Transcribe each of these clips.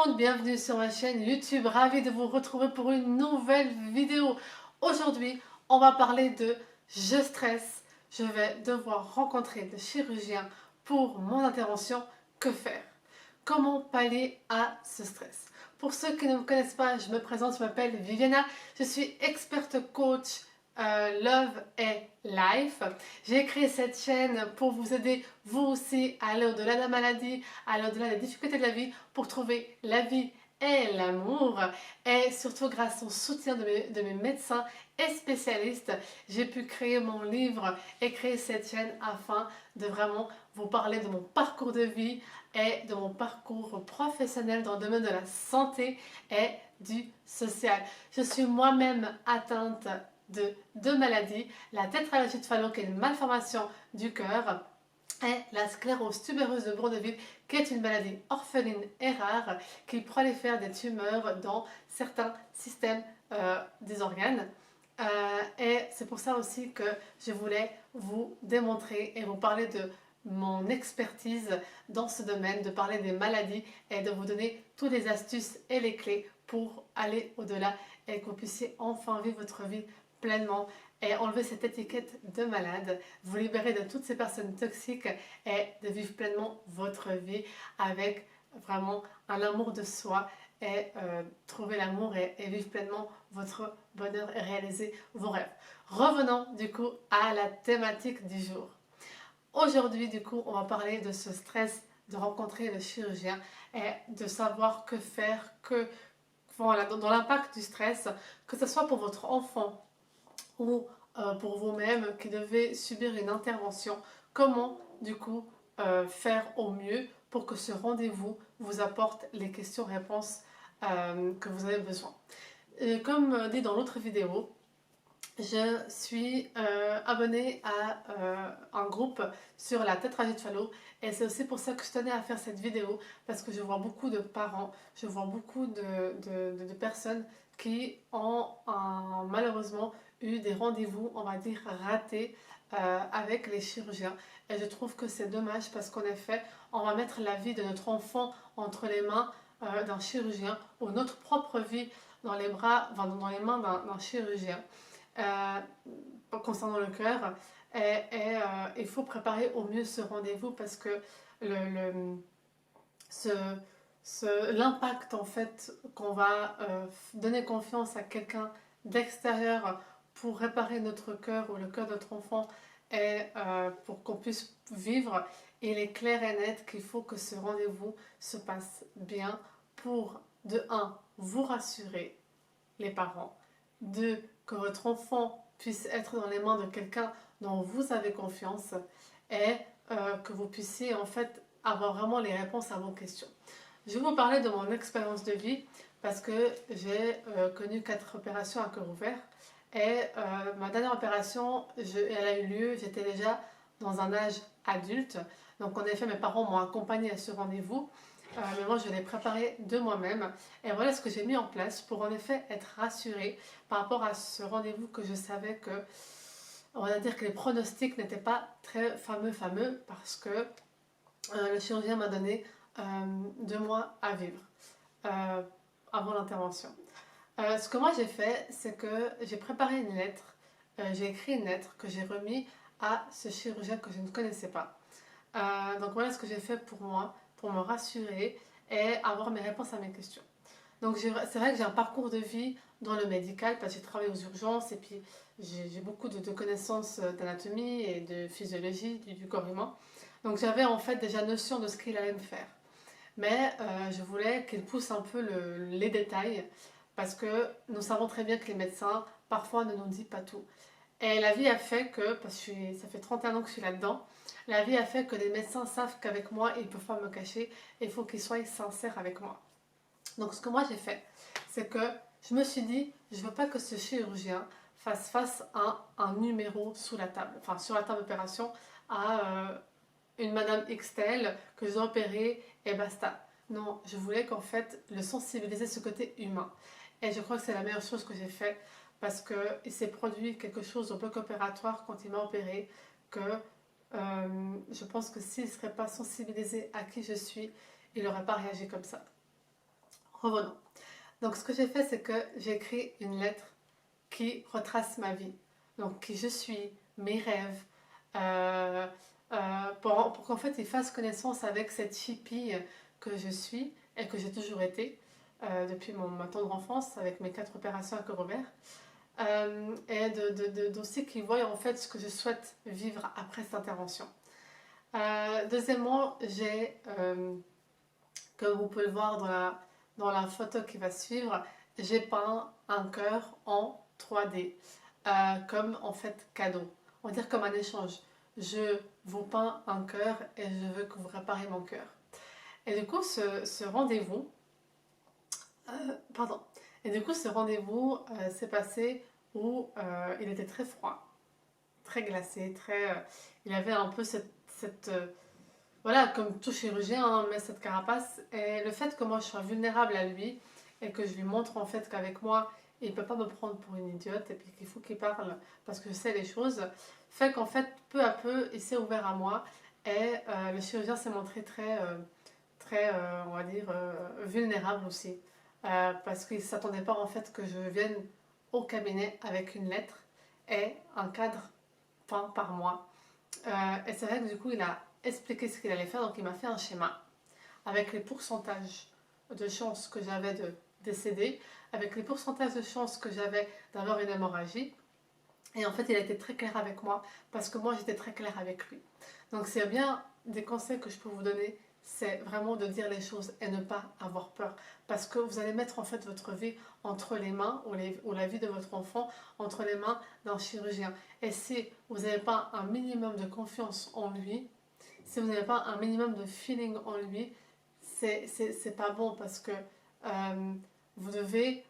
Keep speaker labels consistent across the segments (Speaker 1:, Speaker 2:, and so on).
Speaker 1: monde, bienvenue sur ma chaîne YouTube, ravi de vous retrouver pour une nouvelle vidéo. Aujourd'hui, on va parler de je stresse, je vais devoir rencontrer le chirurgien pour mon intervention, que faire? Comment pallier à ce stress? Pour ceux qui ne me connaissent pas, je me présente, je m'appelle Viviana, je suis experte coach Love et Life. J'ai créé cette chaîne pour vous aider, vous aussi, à aller au-delà de la maladie, à aller au-delà des difficultés de la vie, pour trouver la vie et l'amour. Et surtout grâce au soutien de mes médecins et spécialistes, j'ai pu créer mon livre et créer cette chaîne afin de vraiment vous parler de mon parcours de vie et de mon parcours professionnel dans le domaine de la santé et du social. Je suis moi-même atteinte de deux maladies, la tétralogie de Fallot qui est une malformation du cœur et la sclérose tubereuse de Bourdeville qui est une maladie orpheline et rare qui prolifère des tumeurs dans certains systèmes des organes. Et c'est pour ça aussi que je voulais vous démontrer et vous parler de mon expertise dans ce domaine, de parler des maladies et de vous donner toutes les astuces et les clés pour aller au-delà et que vous puissiez enfin vivre votre vie pleinement et enlever cette étiquette de malade, vous libérer de toutes ces personnes toxiques et de vivre pleinement votre vie avec vraiment un amour de soi et trouver l'amour et vivre pleinement votre bonheur et réaliser vos rêves. Revenons du coup à la thématique du jour. Aujourd'hui du coup on va parler de ce stress de rencontrer le chirurgien et de savoir que faire, voilà, dans l'impact du stress, que ce soit pour votre enfant ou pour vous-même qui devez subir une intervention, comment du coup faire au mieux pour que ce rendez-vous vous apporte les questions-réponses que vous avez besoin. Comme dit dans l'autre vidéo, je suis abonnée à un groupe sur la tétralogie de Fallot et c'est aussi pour ça que je tenais à faire cette vidéo parce que je vois beaucoup de parents, je vois beaucoup de personnes qui ont malheureusement eu des rendez-vous, on va dire, ratés avec les chirurgiens. Et je trouve que c'est dommage parce qu'en effet, on va mettre la vie de notre enfant entre les mains d'un chirurgien ou notre propre vie dans les bras, enfin, dans les mains d'un chirurgien. Euh, Concernant le cœur il faut préparer au mieux ce rendez-vous parce que le, ce, l'impact en fait qu'on va donner confiance à quelqu'un d'extérieur pour réparer notre cœur ou le cœur de notre enfant et pour qu'on puisse vivre, il est clair et net qu'il faut que ce rendez-vous se passe bien pour de un vous rassurer les parents, deux que votre enfant puisse être dans les mains de quelqu'un dont vous avez confiance et que vous puissiez en fait avoir vraiment les réponses à vos questions. Je vais vous parler de mon expérience de vie parce que j'ai connu 4 opérations à cœur ouvert et ma dernière opération, elle a eu lieu, j'étais déjà dans un âge adulte. Donc en effet, mes parents m'ont accompagnée à ce rendez-vous, mais moi je l'ai préparé de moi-même. Et voilà ce que j'ai mis en place pour en effet être rassurée par rapport à ce rendez-vous que je savais que, on va dire que les pronostics n'étaient pas très fameux parce que le chirurgien m'a donné 2 mois à vivre avant l'intervention. Ce que moi j'ai fait, c'est que j'ai préparé une lettre, j'ai écrit une lettre que j'ai remis à ce chirurgien que je ne connaissais pas. Donc voilà ce que j'ai fait pour moi, pour me rassurer et avoir mes réponses à mes questions. Donc c'est vrai que j'ai un parcours de vie dans le médical parce que j'ai travaillé aux urgences et puis j'ai beaucoup de connaissances d'anatomie et de physiologie du corps humain. Donc j'avais en fait déjà notion de ce qu'il allait me faire. Mais je voulais qu'il pousse un peu les détails parce que nous savons très bien que les médecins parfois ne nous disent pas tout. Et la vie a fait que, parce que ça fait 31 ans que je suis là-dedans, la vie a fait que les médecins savent qu'avec moi, ils ne peuvent pas me cacher et il faut qu'ils soient sincères avec moi. Donc ce que moi j'ai fait, c'est que je me suis dit, je ne veux pas que ce chirurgien fasse face à un numéro sous la table, enfin sur la table d'opération, à une madame XTL que je dois opérer et basta. Non, je voulais qu'en fait le sensibiliser ce côté humain. Et je crois que c'est la meilleure chose que j'ai fait parce qu'il s'est produit quelque chose au bloc opératoire quand il m'a opéré que je pense que s'il ne serait pas sensibilisé à qui je suis, il n'aurait pas réagi comme ça. Revenons. Donc ce que j'ai fait, c'est que j'ai écrit une lettre qui retrace ma vie. Donc qui je suis, mes rêves, euh, pour qu'en fait ils fassent connaissance avec cette hippie que je suis et que j'ai toujours été depuis ma tendre enfance avec mes 4 opérations à cœur ouvert. Et d'aussi qu'ils voient en fait ce que je souhaite vivre après cette intervention. Deuxièmement, j'ai, comme vous pouvez le voir dans la photo qui va suivre, j'ai peint un cœur en 3D, comme en fait cadeau. On va dire comme un échange. Je vous peins un cœur et je veux que vous réparez mon cœur. Et du coup, ce rendez-vous, pardon, et du coup, ce rendez-vous s'est passé où il était très froid, très glacé, il avait un peu voilà, comme tout chirurgien, hein, mais cette carapace. Et le fait que moi je sois vulnérable à lui et que je lui montre en fait qu'avec moi, il ne peut pas me prendre pour une idiote et puis qu'il faut qu'il parle parce que je sais les choses, fait qu'en fait, peu à peu, il s'est ouvert à moi et le chirurgien s'est montré on va dire, vulnérable aussi. Parce qu'il ne s'attendait pas en fait que je vienne au cabinet avec une lettre et un cadre peint par moi. Et c'est vrai que du coup, il a expliqué ce qu'il allait faire, donc il m'a fait un schéma avec les pourcentages de chances que j'avais de décéder, avec les pourcentages de chances que j'avais d'avoir une hémorragie. Et en fait, il a été très clair avec moi parce que moi, j'étais très claire avec lui. Donc, c'est bien des conseils que je peux vous donner, c'est vraiment de dire les choses et ne pas avoir peur. Parce que vous allez mettre en fait votre vie entre les mains, ou la vie de votre enfant, entre les mains d'un chirurgien. Et si vous n'avez pas un minimum de confiance en lui, si vous n'avez pas un minimum de feeling en lui, c'est pas bon parce que vous devez,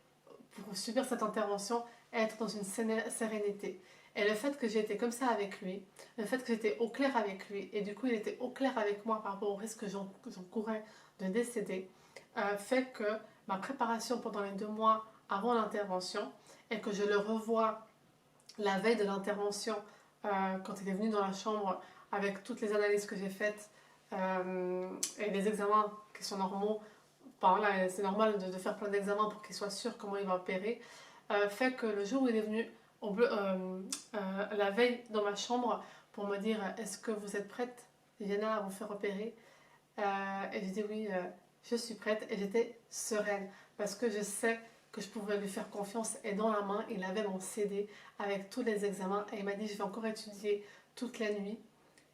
Speaker 1: pour subir cette intervention, être dans une sérénité. Et le fait que j'ai été comme ça avec lui, le fait que j'étais au clair avec lui, et du coup il était au clair avec moi par rapport au risque que j'encourais de décéder, fait que ma préparation pendant les 2 mois avant l'intervention, et que je le revois la veille de l'intervention, quand il est venu dans la chambre avec toutes les analyses que j'ai faites et les examens qui sont normaux, enfin, là, c'est normal de faire plein d'examens pour qu'il soit sûr comment il va opérer, fait que le jour où il est venu la veille dans ma chambre pour me dire est-ce que vous êtes prête, Yana, à vous faire opérer, et j'ai dit oui, je suis prête, et j'étais sereine parce que je sais que je pouvais lui faire confiance. Et dans la main, il avait mon CD avec tous les examens et il m'a dit je vais encore étudier toute la nuit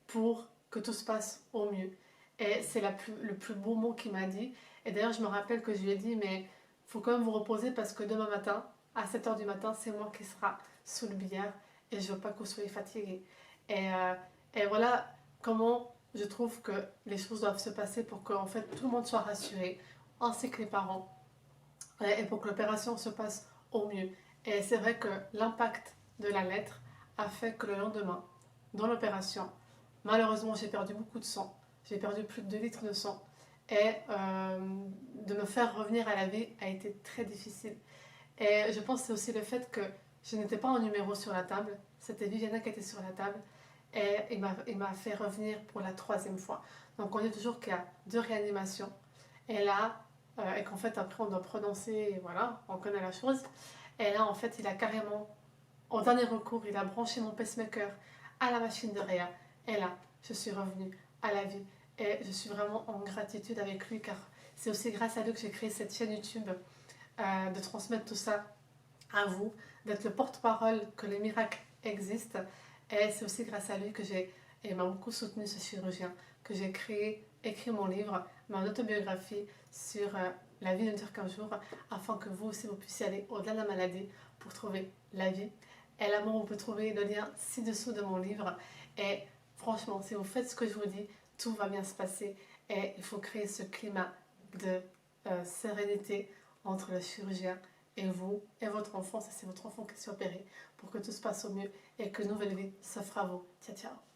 Speaker 1: pour que tout se passe au mieux. Et c'est le plus beau mot qu'il m'a dit. Et d'ailleurs, je me rappelle que je lui ai dit mais il faut quand même vous reposer parce que demain matin, à 7h du matin, c'est moi qui sera sous le billard et je veux pas que vous soyez fatigués. Et voilà comment je trouve que les choses doivent se passer pour que en fait, tout le monde soit rassuré, ainsi que les parents, et pour que l'opération se passe au mieux. Et c'est vrai que l'impact de la lettre a fait que le lendemain, dans l'opération, malheureusement j'ai perdu beaucoup de sang, j'ai perdu plus de 2 litres de sang, et de me faire revenir à la vie a été très difficile. Et je pense que c'est aussi le fait que je n'étais pas en numéro sur la table, c'était Viviana qui était sur la table, et il m'a fait revenir pour la 3e fois. Donc on est toujours qu'à 2 réanimations. Et là, et qu'en fait après on doit prononcer, et voilà, on connaît la chose. Et là en fait il a carrément, en dernier recours, il a branché mon pacemaker à la machine de réa. Et là, je suis revenue à la vie. Et je suis vraiment en gratitude avec lui car c'est aussi grâce à lui que j'ai créé cette chaîne YouTube, de transmettre tout ça à vous, d'être le porte-parole que les miracles existent. Et c'est aussi grâce à lui que et il m'a beaucoup soutenu ce chirurgien, que j'ai écrit mon livre, ma autobiographie sur la vie ne dure qu'un jour, afin que vous aussi vous puissiez aller au-delà de la maladie pour trouver la vie. Et l'amour, on peut trouver le lien ci-dessous de mon livre. Et franchement, si vous faites ce que je vous dis, tout va bien se passer. Et il faut créer ce climat de sérénité entre le chirurgien et vous et votre enfant, ça c'est votre enfant qui s'est opéré, pour que tout se passe au mieux et que une nouvelle vie s'offre à vous. Ciao, ciao.